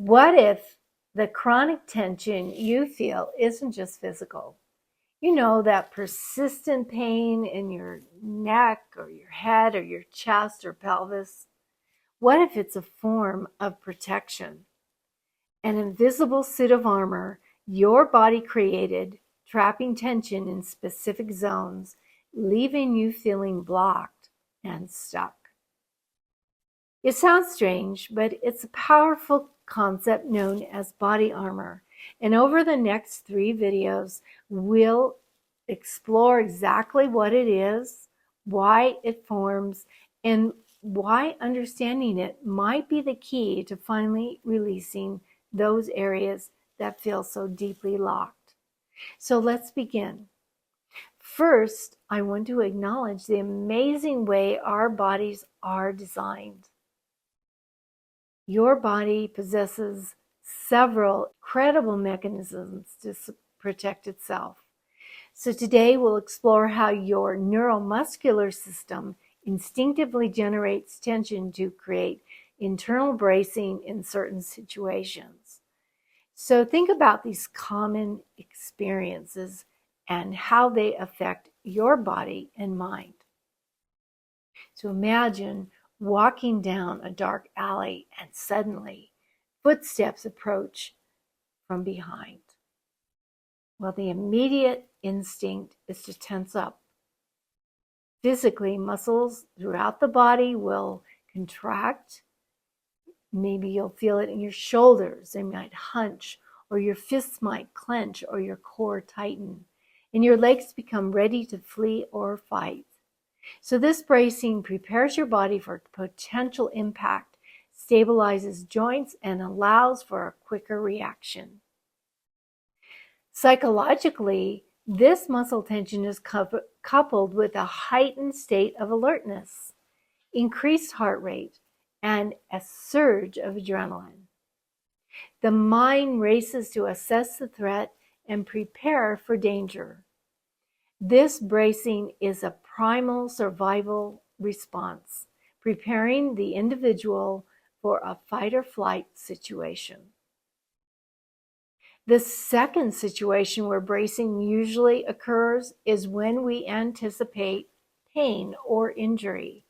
What if the chronic tension you feel isn't just physical? You know, that persistent pain in your neck or your head or your chest or pelvis. What if it's a form of protection? An invisible suit of armor your body created, trapping tension in specific zones, leaving you feeling blocked and stuck. It sounds strange, but it's a powerful concept known as body armor. And over the next 3 videos, we'll explore exactly what it is, why it forms, and why understanding it might be the key to finally releasing those areas that feel so deeply locked. So let's begin. First, I want to acknowledge the amazing way our bodies are designed. Your body possesses several credible mechanisms to protect itself. So today we'll explore how your neuromuscular system instinctively generates tension to create internal bracing in certain situations. So think about these common experiences and how they affect your body and mind. So imagine walking down a dark alley and suddenly footsteps approach from behind. Well, the immediate instinct is to tense up. Physically, muscles throughout the body will contract. Maybe you'll feel it in your shoulders. They might hunch, or your fists might clench, or your core tighten, and your legs become ready to flee or fight. So this bracing prepares your body for potential impact, stabilizes joints, and allows for a quicker reaction. Psychologically, this muscle tension is coupled with a heightened state of alertness, increased heart rate, and a surge of adrenaline. The mind races to assess the threat and prepare for danger. This bracing is a primal survival response, preparing the individual for a fight or flight situation. The second situation where bracing usually occurs is when we anticipate pain or injury.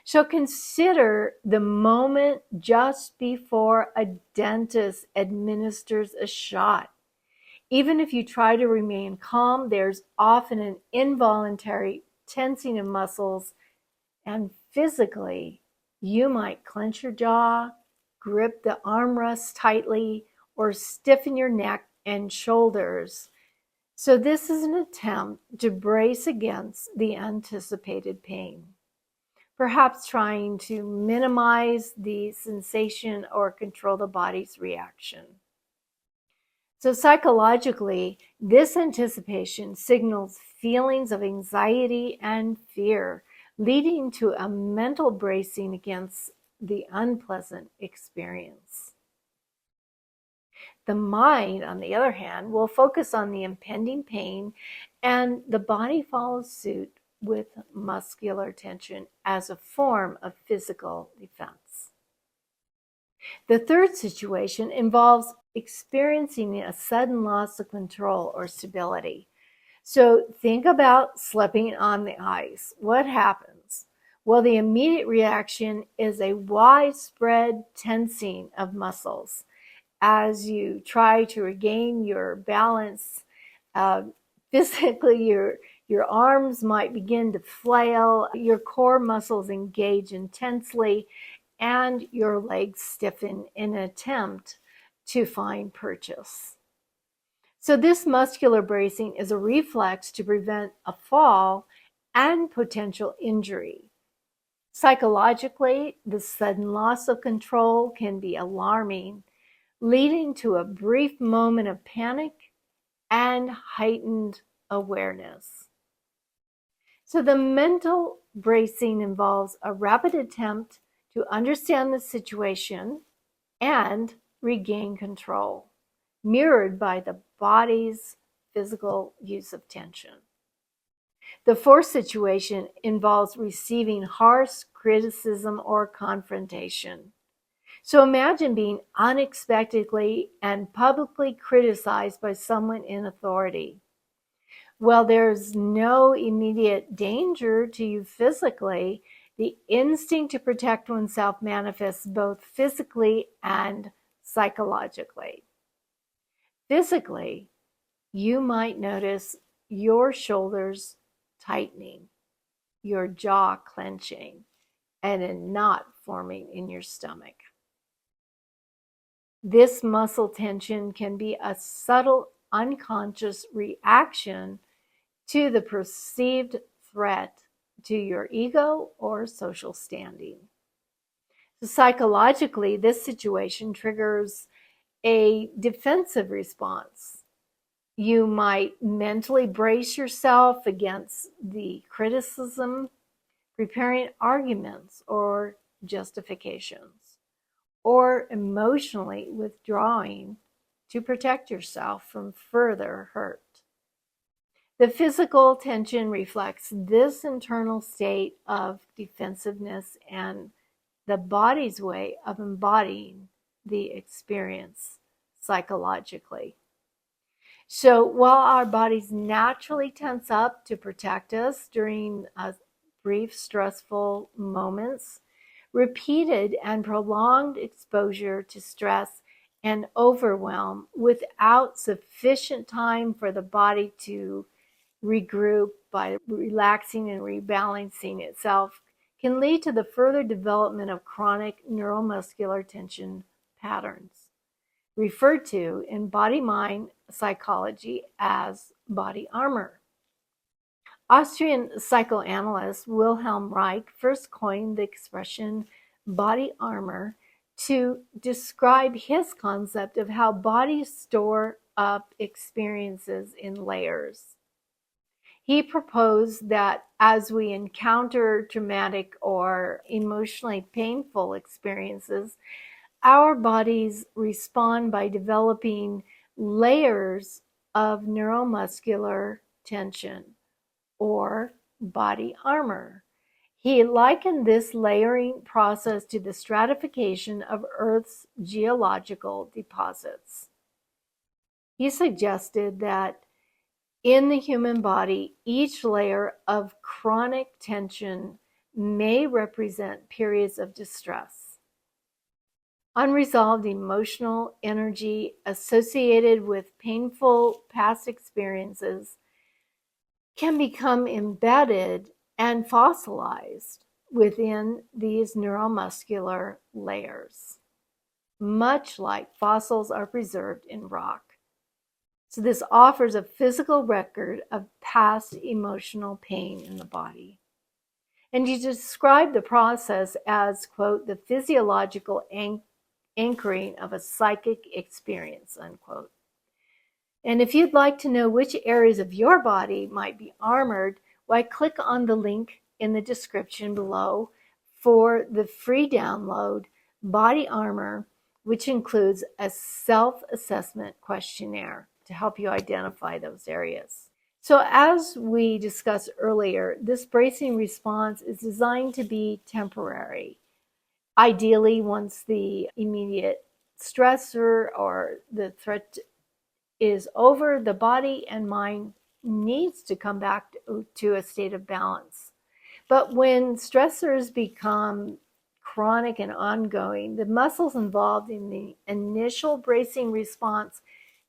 So consider the moment just before a dentist administers a shot. Even if you try to remain calm, there's often an involuntary tensing of muscles, and physically, you might clench your jaw, grip the armrest tightly, or stiffen your neck and shoulders. So this is an attempt to brace against the anticipated pain, perhaps trying to minimize the sensation or control the body's reaction. So psychologically, this anticipation signals feelings of anxiety and fear, leading to a mental bracing against the unpleasant experience. The mind, on the other hand, will focus on the impending pain, and the body follows suit with muscular tension as a form of physical defense. The third situation involves experiencing a sudden loss of control or stability. So think about slipping on the ice. What happens? Well, the immediate reaction is a widespread tensing of muscles as you try to regain your balance. Physically, your arms might begin to flail, your core muscles engage intensely, and your legs stiffen in an attempt to find purchase. So this muscular bracing is a reflex to prevent a fall and potential injury. Psychologically, the sudden loss of control can be alarming, leading to a brief moment of panic and heightened awareness. So the mental bracing involves a rapid attempt to understand the situation and regain control, mirrored by the body's physical use of tension. The fourth situation involves receiving harsh criticism or confrontation. So imagine being unexpectedly and publicly criticized by someone in authority. Well, there's no immediate danger to you physically. The instinct to protect oneself manifests both physically and psychologically. Physically, you might notice your shoulders tightening, your jaw clenching, and a knot forming in your stomach. This muscle tension can be a subtle, unconscious reaction to the perceived threat to your ego or social standing. So psychologically, this situation triggers a defensive response. You might mentally brace yourself against the criticism, preparing arguments or justifications, or emotionally withdrawing to protect yourself from further hurt. The physical tension reflects this internal state of defensiveness and the body's way of embodying the experience psychologically. So while our bodies naturally tense up to protect us during brief stressful moments, repeated and prolonged exposure to stress and overwhelm without sufficient time for the body to regroup by relaxing and rebalancing itself can lead to the further development of chronic neuromuscular tension patterns, referred to in body-mind psychology as body armor. Austrian psychoanalyst Wilhelm Reich first coined the expression body armor to describe his concept of how bodies store up experiences in layers. He proposed that as we encounter traumatic or emotionally painful experiences, our bodies respond by developing layers of neuromuscular tension or body armor. He likened this layering process to the stratification of Earth's geological deposits. He suggested that in the human body, each layer of chronic tension may represent periods of distress. Unresolved emotional energy associated with painful past experiences can become embedded and fossilized within these neuromuscular layers, much like fossils are preserved in rock. So this offers a physical record of past emotional pain in the body. And you describe the process as, quote, the physiological anchoring of a psychic experience, unquote. And if you'd like to know which areas of your body might be armored, why click on the link in the description below for the free download, Body Armor, which includes a self-assessment questionnaire to help you identify those areas. So as we discussed earlier, this bracing response is designed to be temporary. Ideally, once the immediate stressor or the threat is over, the body and mind needs to come back to a state of balance. But when stressors become chronic and ongoing, the muscles involved in the initial bracing response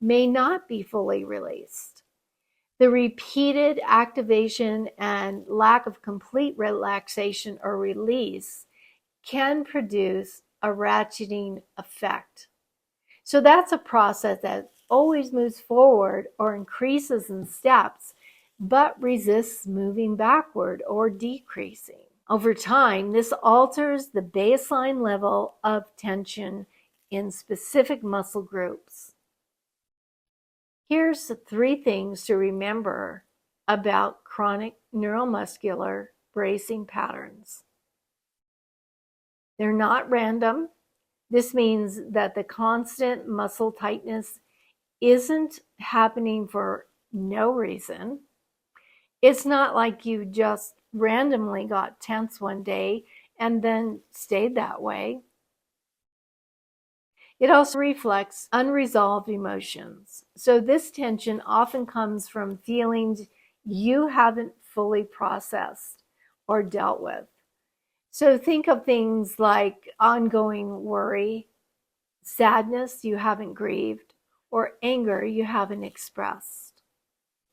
may not be fully released. The repeated activation and lack of complete relaxation or release can produce a ratcheting effect. So that's a process that always moves forward or increases in steps, but resists moving backward or decreasing. Over time, this alters the baseline level of tension in specific muscle groups. Here's the 3 things to remember about chronic neuromuscular bracing patterns. They're not random. This means that the constant muscle tightness isn't happening for no reason. It's not like you just randomly got tense one day and then stayed that way. It also reflects unresolved emotions. So this tension often comes from feelings you haven't fully processed or dealt with. So think of things like ongoing worry, sadness you haven't grieved, or anger you haven't expressed.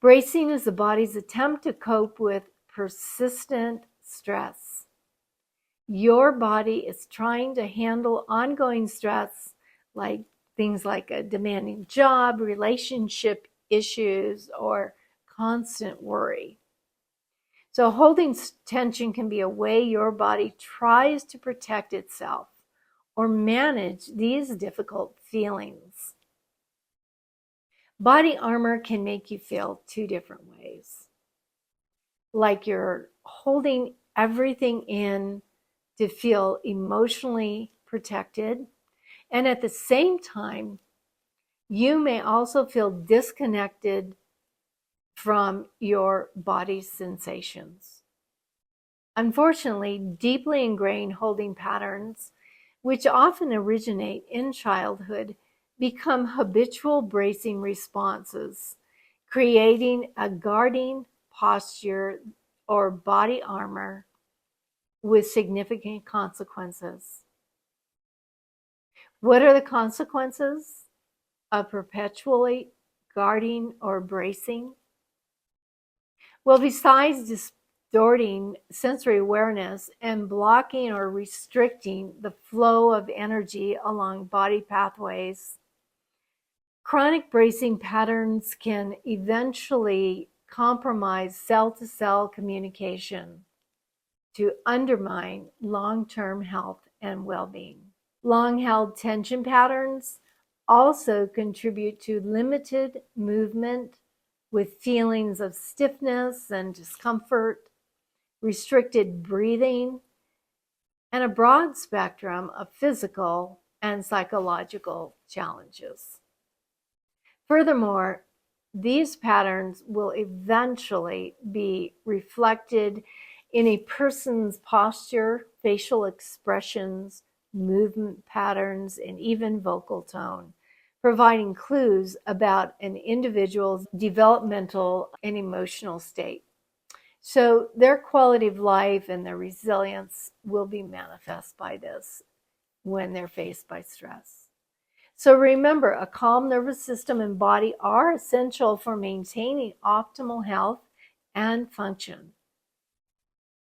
Bracing is the body's attempt to cope with persistent stress. Your body is trying to handle ongoing stress, like things like a demanding job, relationship issues, or constant worry. So holding tension can be a way your body tries to protect itself or manage these difficult feelings. Body armor can make you feel two different ways. Like you're holding everything in to feel emotionally protected. And at the same time, you may also feel disconnected from your body's sensations. Unfortunately, deeply ingrained holding patterns, which often originate in childhood, become habitual bracing responses, creating a guarding posture or body armor with significant consequences. What are the consequences of perpetually guarding or bracing? Well, besides distorting sensory awareness and blocking or restricting the flow of energy along body pathways, chronic bracing patterns can eventually compromise cell-to-cell communication to undermine long-term health and well-being. Long-held tension patterns also contribute to limited movement with feelings of stiffness and discomfort, restricted breathing, and a broad spectrum of physical and psychological challenges. Furthermore, these patterns will eventually be reflected in a person's posture, facial expressions, movement patterns, and even vocal tone, providing clues about an individual's developmental and emotional state. So their quality of life and their resilience will be manifest by this when they're faced by stress. So remember, a calm nervous system and body are essential for maintaining optimal health and function.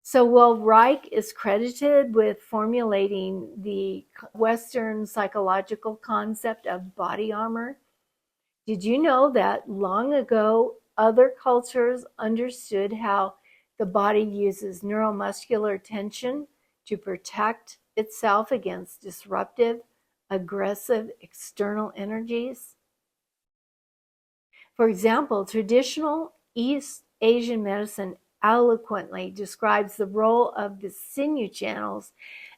So while Reich is credited with formulating the Western psychological concept of body armor, did you know that long ago other cultures understood how the body uses neuromuscular tension to protect itself against disruptive, aggressive external energies? For example, traditional East Asian medicine eloquently describes the role of the sinew channels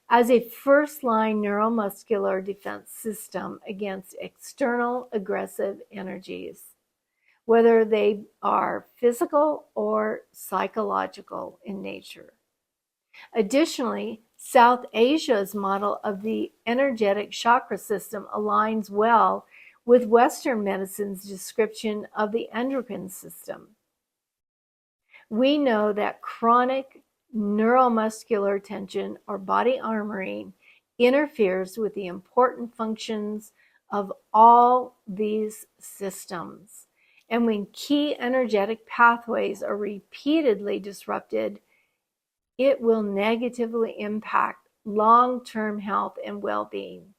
as a first-line neuromuscular defense system against external aggressive energies, whether they are physical or psychological in nature. Additionally, South Asia's model of the energetic chakra system aligns well with Western medicine's description of the endocrine system. We know that chronic neuromuscular tension or body armoring interferes with the important functions of all these systems. And when key energetic pathways are repeatedly disrupted, it will negatively impact long-term health and well-being.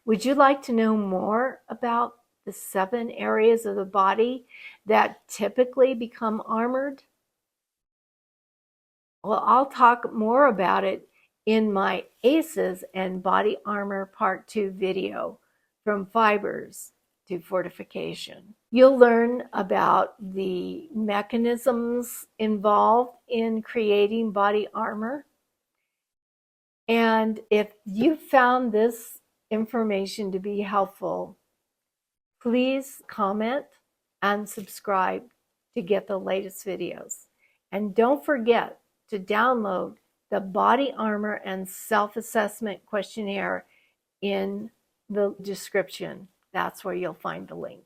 Would you like to know more about the 7 areas of the body that typically become armored? Well, I'll talk more about it in my ACEs and Body Armor Part 2 video, From Fibers to Fortification. You'll learn about the mechanisms involved in creating body armor. And if you found this information to be helpful, please comment and subscribe to get the latest videos. And don't forget to download the Body Armor and Self-Assessment Questionnaire in the description. That's where you'll find the link.